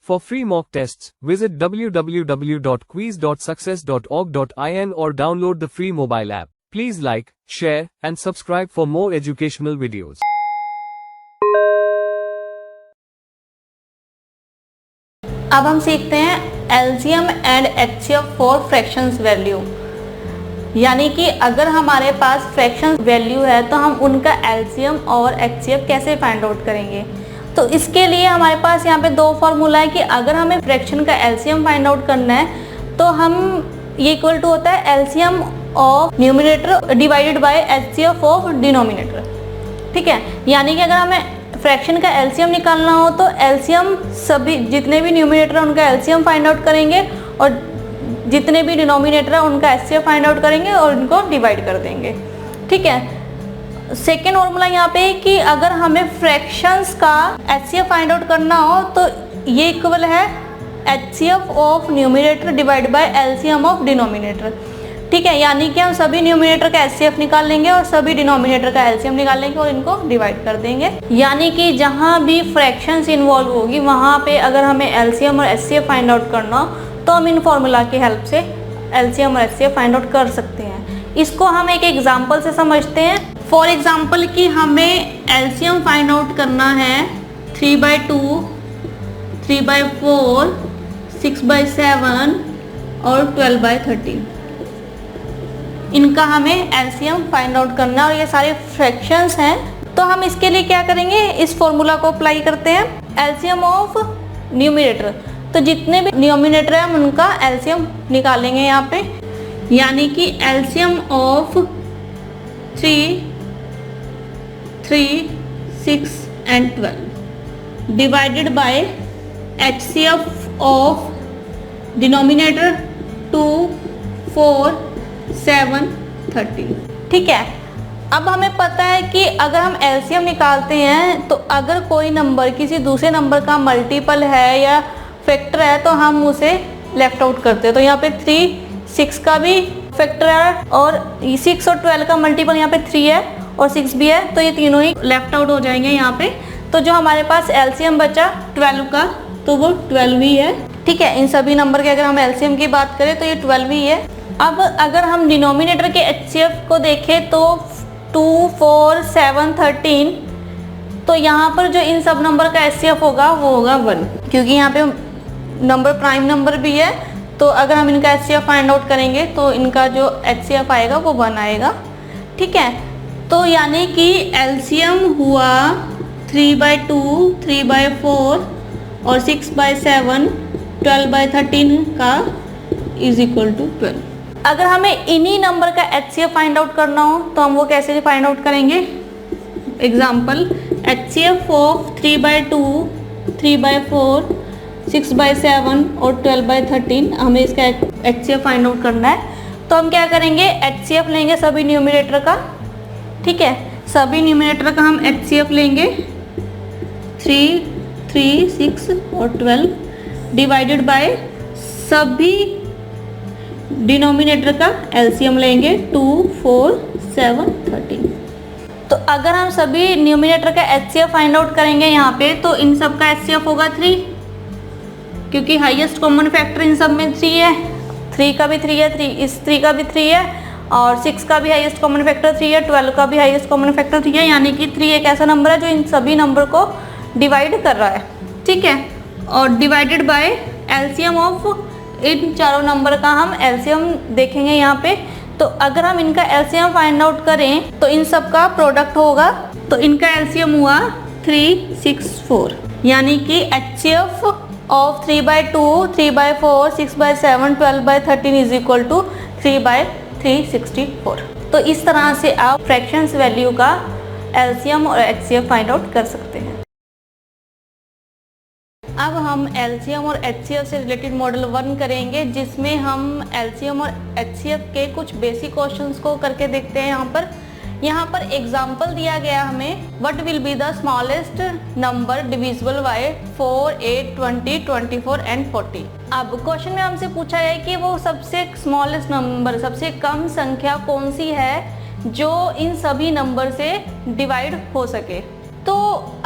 For free mock tests, visit www.quiz.success.org.in or download the free mobile app. Please like, share, and subscribe for more educational videos. अब हम सीखते हैं LCM and HCF for fractions value. यानी कि अगर हमारे पास फ्रैक्शन वैल्यू है तो हम उनका LCM और HCF कैसे फाइंड आउट करेंगे। तो इसके लिए हमारे पास यहाँ पे 2 फॉर्मूला है कि अगर हमें फ्रैक्शन का LCM फाइंड आउट करना है तो हम ये इक्वल टू होता है LCM of numerator divided by HCF of denominator, ठीक है। यानी कि अगर हमें फ्रैक्शन का एलसीएम निकालना हो तो एलसीएम सभी जितने भी न्यूमरेटर है उनका एलसीएम फाइंड आउट करेंगे और जितने भी डिनोमिनेटर है उनका एचसीएफ फाइंड आउट करेंगे और इनको डिवाइड कर देंगे। ठीक है। सेकेंड फॉर्मूला यहाँ पे कि अगर हमें फ्रैक्शंस का एचसीएफ फाइंड आउट करना हो तो ये इक्वल है HCF of numerator divide by LCM of denominator. ठीक है, यानी कि हम सभी न्यूमरेटर का एचसीएफ निकाल लेंगे और सभी डिनोमिनेटर का एलसीएम निकाल लेंगे और इनको डिवाइड कर देंगे। यानी कि जहाँ भी फ्रैक्शंस इन्वॉल्व होगी वहाँ पे अगर हमें एलसीएम और एचसीएफ फाइंड आउट करना हो तो हम इन फॉर्मूला की हेल्प से एलसीएम और एचसीएफ फाइंड आउट कर सकते हैं। इसको हम एक एग्जांपल से समझते हैं। फॉर एग्जांपल कि हमें एलसीएम फाइंड आउट करना है 3/2, 3/4, 6/7 और 12/13। इनका हमें एलसीएम फाइंड आउट करना है और ये सारे फ्रैक्शंस हैं। तो हम इसके लिए क्या करेंगे, इस फॉर्मूला को अप्लाई करते हैं। एलसीएम ऑफ न्यूमरेटर, तो जितने भी डिनोमिनेटर है हम उनका एलसीएम निकालेंगे यहाँ पे। यानी कि LCM of 3, 6 and 12 divided by HCF of denominator 2, 4, 7, 13। ठीक है। अब हमें पता है कि अगर हम एलसीएम निकालते हैं तो अगर कोई नंबर किसी दूसरे नंबर का मल्टीपल है या फैक्टर है तो हम उसे लेफ्ट आउट करते हैं। तो यहाँ पे 3, 6 का भी फैक्टर है और 6 और 12 का मल्टीपल यहाँ पे 3 है और 6 भी है, तो ये तीनों ही लेफ्ट आउट हो जाएंगे यहाँ पे। तो जो हमारे पास एलसीएम बचा 12 का तो वो 12 ही है। ठीक है, इन सभी नंबर के अगर हम एलसीएम की बात करें तो ये 12 ही है। अब अगर हम डिनोमिनेटर के एचसीएफ को देखें तो 2, 4, 7, 13, तो यहाँ पर जो इन सब नंबर का एचसीएफ होगा वो होगा 1, क्योंकि यहाँ पे नंबर प्राइम नंबर भी है। तो अगर हम इनका एचसीएफ फाइंड आउट करेंगे तो इनका जो एचसीएफ आएगा वो 1 आएगा। ठीक है, तो यानी कि एलसीएम हुआ 3/2, 3/4 और 6/7, 12/13 का इज इक्वल टू 12। अगर हमें इन्हीं नंबर का एचसीएफ फाइंड आउट करना हो तो हम वो कैसे फाइंड आउट करेंगे। एग्जाम्पल, एचसीएफ ऑफ 3/2, 3/4, 6/7 और 12/13 हमें इसका एचसीएफ फाइंड आउट करना है। तो हम क्या करेंगे, एचसीएफ लेंगे सभी न्यूमरेटर का। ठीक है, सभी न्यूमरेटर का हम एचसीएफ लेंगे 3, 6 और 12 डिवाइडेड बाय सभी डिनोमिनेटर का एलसीएम लेंगे 2, 4, 7, 13। तो अगर हम सभी न्यूमरेटर का एचसीएफ फाइंड आउट करेंगे यहाँ पे तो इन सब का एचसीएफ होगा 3, क्योंकि हाईएस्ट कॉमन फैक्टर इन सब में 3 है। 3 का भी 3 है, 3 का भी 3 है और 6 का भी हाईएस्ट कॉमन फैक्टर 3 है, 12 का भी हाईएस्ट कॉमन फैक्टर 3 है। यानी कि 3 एक ऐसा नंबर है जो इन सभी नंबर को डिवाइड कर रहा है। ठीक है, और डिवाइडेड बाय एलसीएम ऑफ इन चारों नंबर का हम एलसीएम देखेंगे यहाँ पे। तो अगर हम इनका एलसीएम फाइंड आउट करें तो इन सब का प्रोडक्ट होगा, तो इनका एलसीएम हुआ 3, 6, 4। यानी कि HCF of 3/2, 3/4, 6/7, 12/13 is equal to 3/364। तो इस तरह से आप फ्रैक्शंस वैल्यू का एलसीएम और एचसीएफ फाइंड आउट कर सकते हैं। अब हम एलसीएम और एचसीएफ से रिलेटेड मॉडल 1 करेंगे, जिसमें हम एलसीएम और एचसीएफ के कुछ बेसिक क्वेश्चंस को करके देखते हैं। यहाँ पर एग्जाम्पल दिया गया हमें, what will be the smallest number divisible by 4, 8, 20, 24 and 40। अब क्वेश्चन में हमसे पूछा है कि वो सबसे स्मॉलेस्ट नंबर, सबसे कम संख्या कौन सी है जो इन सभी नंबर से डिवाइड हो सके। तो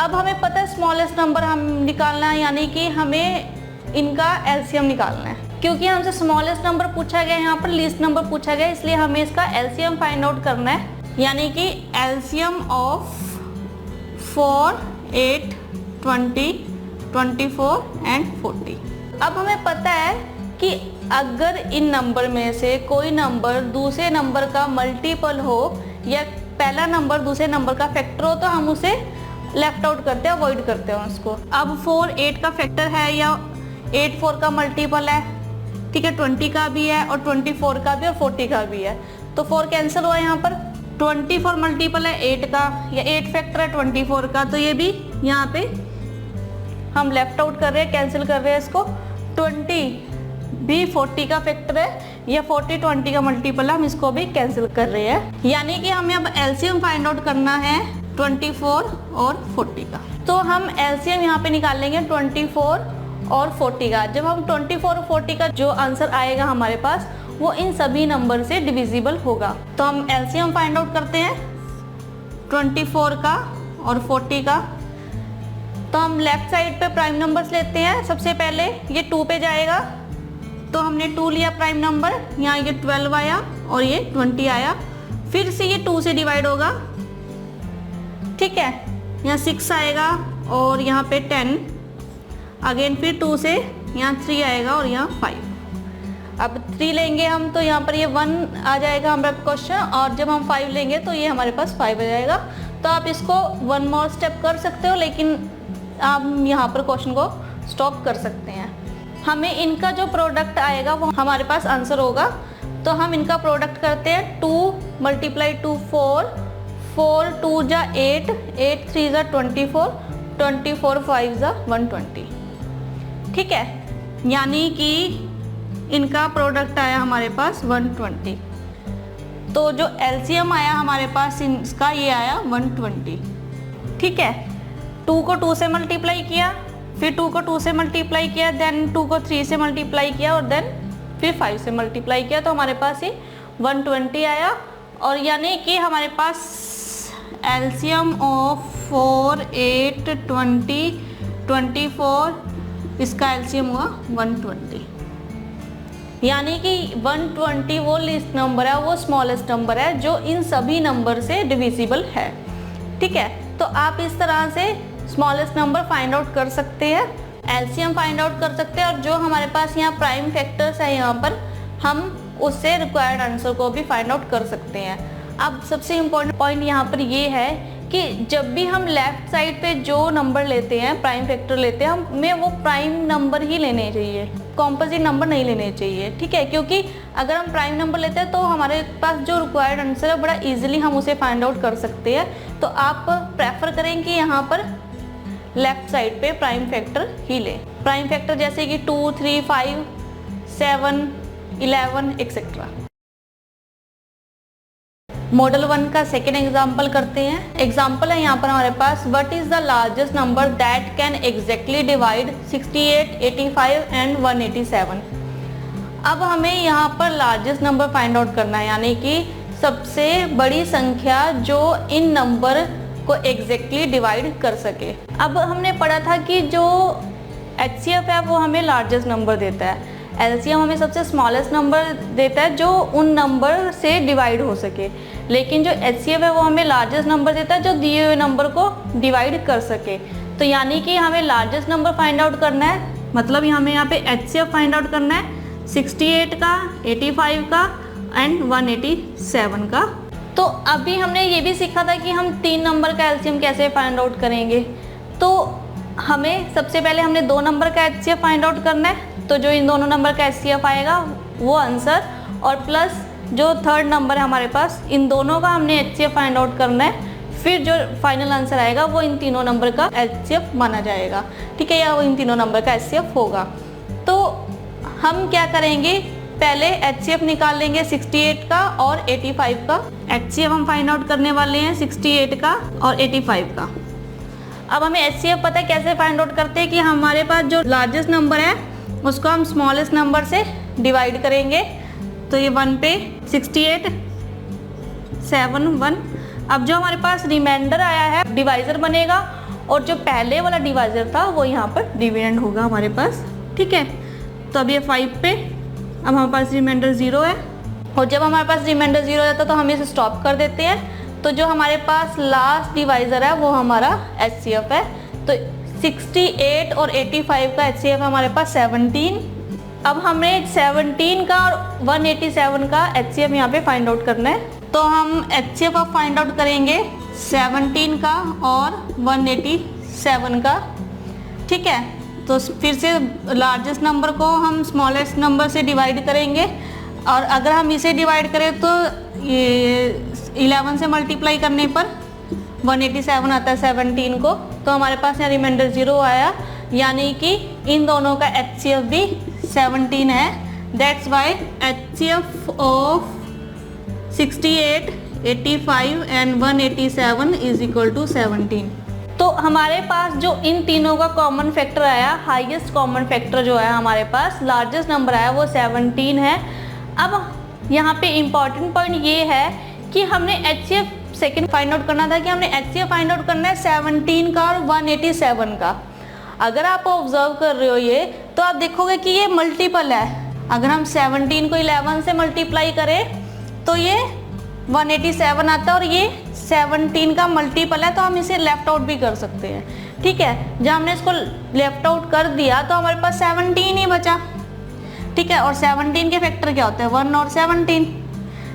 अब हमें पता है स्मॉलेस्ट नंबर हम निकालना है, यानी कि हमें इनका एलसीएम निकालना है। क्योंकि हमसे स्मॉलेस्ट नंबर पूछा गया, यहाँ पर लीस्ट नंबर पूछा गया, इसलिए हमें इसका एलसीएम फाइंड आउट करना है। यानी कि एलसीएम ऑफ 4, 8, 20, 24 एंड 40। अब हमें पता है कि अगर इन नंबर में से कोई नंबर दूसरे नंबर का मल्टीपल हो या पहला नंबर दूसरे नंबर का फैक्टर हो तो हम उसे लेफ्ट आउट करते हैं, अवॉइड करते हैं उसको। अब 4 8 का फैक्टर है या 8 4 का मल्टीपल है, ठीक है, 20 का भी है और 24 का भी और 40 का भी है। तो 4 कैंसिल हुआ यहाँ पर। 24 मल्टीपल है 8 का या 8 फैक्टर है 24 का, तो ये भी यहाँ पे हम लेफ्ट आउट कर रहे हैं, कैंसिल कर रहे हैं इसको। 20 भी 40 का फैक्टर है, या 40 20 का मल्टीपल है, हम इसको भी कैंसिल कर रहे हैं। यानी कि हमें अब एलसीएम फाइंड आउट करना है 24 और 40 का। तो हम एलसीएम यहाँ पे निकाल लेंगे 24 और 40 का। जब हम 24 और 40 का जो आंसर आएगा हमारे पास, वो इन सभी नंबर से डिविजिबल होगा। तो हम एलसीएम फाइंड आउट करते हैं 24 का और 40 का। तो हम लेफ्ट साइड पे प्राइम नंबर्स लेते हैं। सबसे पहले ये 2 पे जाएगा, तो हमने 2 लिया प्राइम नंबर, यहाँ ये 12 आया और ये 20 आया। फिर से ये 2 से डिवाइड होगा, ठीक है, यहाँ 6 आएगा और यहाँ पे 10, अगेन फिर 2 से यहाँ 3 आएगा और यहाँ 5। अब 3 लेंगे हम तो यहाँ पर ये 1 आ जाएगा हमारा क्वेश्चन, और जब हम 5 लेंगे तो ये हमारे पास 5 आ जाएगा। तो आप इसको 1 मोर स्टेप कर सकते हो, लेकिन आप यहाँ पर क्वेश्चन को स्टॉप कर सकते हैं। हमें इनका जो प्रोडक्ट आएगा वो हमारे पास आंसर होगा। तो हम इनका प्रोडक्ट करते हैं। 2 × 2 4, 4 2 जा 8, 8 3 जा 24, 24 5 जा 120, ठीक है। यानी कि इनका प्रोडक्ट आया हमारे पास 120। तो जो एलसीएम आया हमारे पास इसका, ये आया 120, ठीक है। 2 को 2 से मल्टीप्लाई किया, फिर 2 को 2 से मल्टीप्लाई किया, देन 2 को 3 से मल्टीप्लाई किया, और देन फिर 5 से मल्टीप्लाई किया, तो हमारे पास ये 120 आया। और यानी कि हमारे पास एलसीएम ऑफ 4 8 20 24, इसका एलसीएम हुआ 120। यानी कि 120 वो लीस्ट नंबर है, वो स्मॉलेस्ट नंबर है जो इन सभी नंबर से डिविजिबल है, ठीक है। तो आप इस तरह से स्मॉलेस्ट नंबर फाइंड आउट कर सकते हैं, एलसीएम फाइंड आउट कर सकते हैं, और जो हमारे पास यहाँ प्राइम फैक्टर्स है यहाँ पर, हम उससे रिक्वायर्ड आंसर को भी फाइंड आउट कर सकते हैं। अब सबसे इम्पोर्टेंट पॉइंट यहाँ पर ये है कि जब भी हम लेफ्ट साइड पे जो नंबर लेते हैं, प्राइम फैक्टर लेते हैं, हमें वो प्राइम नंबर ही लेने चाहिए, कॉम्पोजिट नंबर नहीं लेने चाहिए, ठीक है। क्योंकि अगर हम प्राइम नंबर लेते हैं तो हमारे पास जो रिक्वायर्ड आंसर है बड़ा इजीली हम उसे फाइंड आउट कर सकते हैं। तो आप प्रेफर करें कि यहाँ पर लेफ्ट साइड पे प्राइम फैक्टर ही लें। प्राइम फैक्टर जैसे कि 2 3 5 7 11 एक्सेट्रा। मॉडल 1 का सेकेंड एग्जाम्पल करते हैं। एग्जाम्पल है यहाँ पर हमारे पास, what is the largest number that can exactly divide 68 85 and 187। अब हमें यहाँ पर लार्जेस्ट नंबर फाइंड आउट करना है, यानी कि सबसे बड़ी संख्या जो इन नंबर को एग्जैक्टली डिवाइड कर सके। अब हमने पढ़ा था कि जो HCF है वो हमें लार्जेस्ट नंबर देता है, LCM हमें सबसे स्मॉलेस्ट नंबर देता है जो उन नंबर से डिवाइड हो सके, लेकिन जो HCF है वो हमें लार्जेस्ट नंबर देता है जो दिए हुए नंबर को डिवाइड कर सके। तो यानी कि हमें लार्जेस्ट नंबर फाइंड आउट करना है, मतलब हमें यहाँ पे HCF फाइंड आउट करना है 68 का, 85 का एंड 187 का। तो अभी हमने ये भी सीखा था कि हम 3 नंबर का LCM कैसे फाइंड आउट करेंगे। तो हमें सबसे पहले हमने 2 नंबर का HCF फाइंड आउट करना है, तो जो इन दोनों नंबर का HCF आएगा वो आंसर, और प्लस जो थर्ड नंबर है हमारे पास, इन दोनों का हमने HCF फाइंड आउट करना है। फिर जो फाइनल आंसर आएगा वो इन तीनों नंबर का HCF माना जाएगा, ठीक है, या वो इन तीनों नंबर का HCF होगा। तो हम क्या करेंगे, पहले HCF निकाल लेंगे 68 का और 85 का। HCF हम फाइंड आउट करने वाले हैं 68 का और 85 का। अब हमें HCF पता है कैसे फाइंड आउट करते हैं कि हमारे पास जो लार्जेस्ट नंबर है उसको हम स्मॉलेस्ट नंबर से डिवाइड करेंगे। तो ये 1 पे 68 7 1। अब जो हमारे पास रिमाइंडर आया है डिवाइजर बनेगा, और जो पहले वाला डिवाइजर था वो यहाँ पर डिविडेंड होगा हमारे पास, ठीक है। तो अब ये 5 पे, अब हमारे पास रिमाइंडर 0 है, और जब हमारे पास रिमाइंडर 0 रहता है तो हम इसे स्टॉप कर देते हैं। तो जो हमारे पास लास्ट डिवाइजर है वो हमारा HCF है। तो 68 और 85 का HCF है हमारे पास 17। अब हमें 17 का और 187 का HCF यहाँ पे फाइंड आउट करना है। तो हम HCF अब फाइंड आउट करेंगे 17 का और 187 का, ठीक है। तो फिर से लार्जेस्ट नंबर को हम स्मॉलेस्ट नंबर से डिवाइड करेंगे, और अगर हम इसे डिवाइड करें तो ये 11 से मल्टीप्लाई करने पर 187 आता है 17 को, तो हमारे पास यहाँ रिमाइंडर 0 आया, यानी कि इन दोनों का HCF भी 17 है। That's why HCF of 68, 85 and 187 is equal to 17। तो हमारे पास जो इन तीनों का कॉमन फैक्टर आया, हाईएस्ट कॉमन फैक्टर जो है हमारे पास, लार्जेस्ट नंबर आया वो 17 है। अब यहाँ पे इम्पॉर्टेंट पॉइंट ये है कि हमने HCF सेकेंड फाइंड आउट करना था कि हमने HCF फाइंड आउट करना है 17 का और 187 का। अगर आप ऑब्जर्व कर रहे हो ये, तो आप देखोगे कि ये मल्टीपल है। अगर हम 17 को 11 से मल्टीप्लाई करें तो ये 187 आता है और ये 17 का मल्टीपल है, तो हम इसे लेफ्ट आउट भी कर सकते हैं। ठीक है, जब हमने इसको लेफ्ट आउट कर दिया तो हमारे पास 17 ही बचा। ठीक है, और 17 के फैक्टर क्या होते हैं, 1 और 17।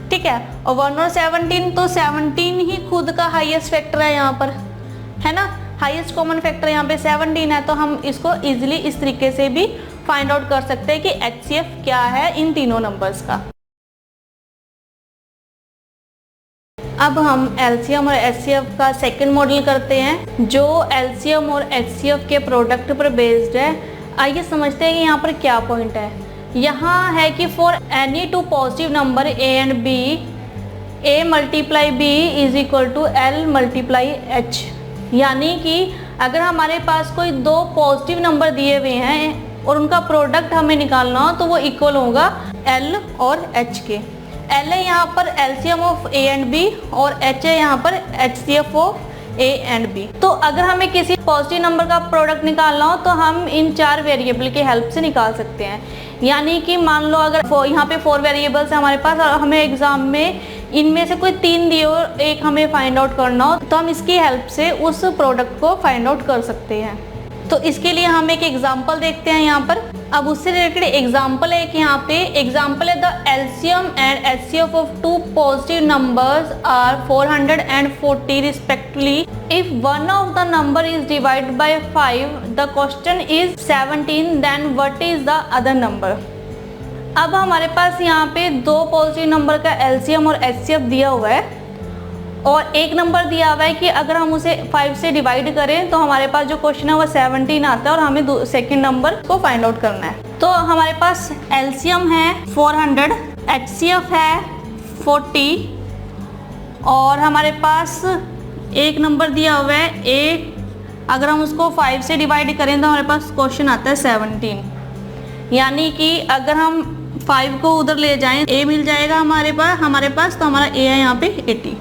ठीक है, और 1 और 17, तो 17 ही खुद का हाईएस्ट फैक्टर है यहाँ पर, है ना। हाईएस्ट कॉमन फैक्टर यहाँ पे 17 है, तो हम इसको इजीली इस तरीके से भी फाइंड आउट कर सकते हैं कि HCF क्या है इन तीनों नंबर्स का। अब हम LCM और HCF का सेकंड मॉडल करते हैं, जो LCM और HCF के प्रोडक्ट पर बेस्ड है। आइए समझते हैं कि यहाँ पर क्या पॉइंट है। यहाँ है कि for any two positive number A and B, A multiply B is equal to L multiply H। यानी कि अगर हमारे पास कोई दो पॉजिटिव नंबर दिए हुए हैं और उनका प्रोडक्ट हमें निकालना हो, तो वो इक्वल होगा L और H के। L है यहाँ पर LCM of A and B और H है यहाँ पर HCF of A and B। तो अगर हमें किसी पॉजिटिव नंबर का प्रोडक्ट निकालना हो तो हम इन 4 वेरिएबल की हेल्प से निकाल सकते हैं। यानी कि मान लो अगर यहाँ पे 4 वेरिएबल्स है हमारे पास और हमें एग्जाम में इनमें से कोई 3 दिए और एक हमें फाइंड आउट करना हो, तो हम इसकी हेल्प से उस प्रोडक्ट को फाइंड आउट कर सकते हैं। तो इसके लिए हम एक एग्जाम्पल देखते हैं यहाँ पर। अब उससे रिलेटेड एग्जाम्पल है कि यहाँ पे एग्जाम्पल है the LCM and HCF of 2 positive numbers are 440 respectively. If one of the number is divided by 5, the question is 17, then what is the other number. अब हमारे पास यहाँ पे 2 पॉजिटिव नंबर का LCM और HCF दिया हुआ है और एक नंबर दिया हुआ है कि अगर हम उसे 5 से डिवाइड करें तो हमारे पास जो क्वेश्चन है वो 17 आता है और हमें सेकंड नंबर को फाइंड आउट करना है। तो हमारे पास LCM है 400, HCF है 40 और हमारे पास एक नंबर दिया हुआ है A। अगर हम उसको 5 से डिवाइड करें तो हमारे पास क्वेश्चन आता है 17। यानी कि अगर हम 5 को उधर ले जाएं, A मिल जाएगा हमारे पास, तो हमारा A है यहाँ पे 80।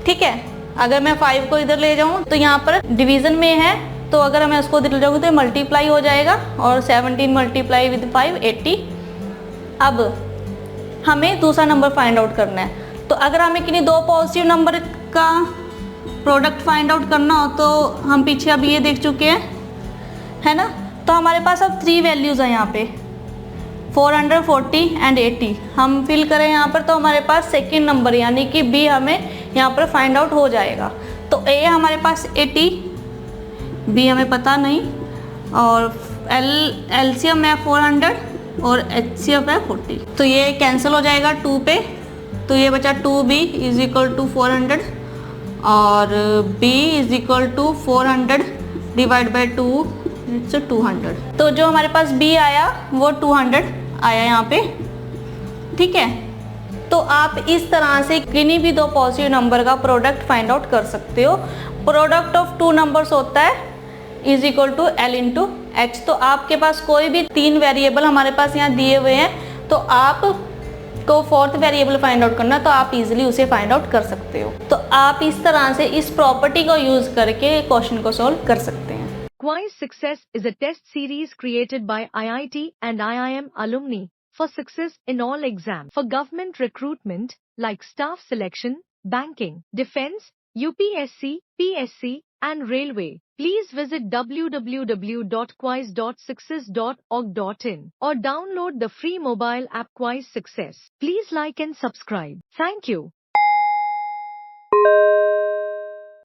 ठीक है, अगर मैं 5 को इधर ले जाऊं तो यहाँ पर डिवीजन में है, तो अगर मैं उसको इधर ले जाऊंगी तो मल्टीप्लाई हो जाएगा और 17 मल्टीप्लाई विद 5 80। अब हमें दूसरा नंबर फाइंड आउट करना है। तो अगर हमें किन्हीं 2 पॉजिटिव नंबर का प्रोडक्ट फाइंड आउट करना हो तो हम पीछे अभी ये देख चुके हैं, है ना। तो हमारे पास अब 3 वैल्यूज़ हैं यहाँ पे, 440 एंड 80। हम फिल करें यहाँ पर तो हमारे पास सेकेंड नंबर यानी कि B हमें यहाँ पर फाइंड आउट हो जाएगा। तो A हमारे पास 80, B हमें पता नहीं, और LCM है 400 और HCF है 40। तो ये कैंसिल हो जाएगा 2 पे, तो ये बचा 2B इज इक्वल टू 400 और B is equal to 400 divide by 2 it's 200। तो जो हमारे पास B आया वो 200 आया यहाँ पे। ठीक है, तो आप इस तरह से किन्हीं भी 2 पॉजिटिव नंबर का प्रोडक्ट फाइंड आउट कर सकते हो। प्रोडक्ट ऑफ 2 नंबर्स होता है is equal to L into H। तो आपके पास कोई भी 3 वेरिएबल हमारे पास यहाँ दिए हुए हैं, तो आप को 4th वेरिएबल फाइंड आउट करना, तो आप इजीली उसे फाइंड आउट कर सकते हो। तो आप इस तरह से इस प्रॉपर्टी को यूज करके क्वेश्चन को सॉल्व कर सकते हैं। Quiz Success is a test series created by IIT and IIM alumni for success in all exams for government recruitment like staff selection, banking, defense, UPSC, PSC and railway. Please visit www.quiz.success.org.in or download the free mobile app Quiz Success. Please like and subscribe. Thank you.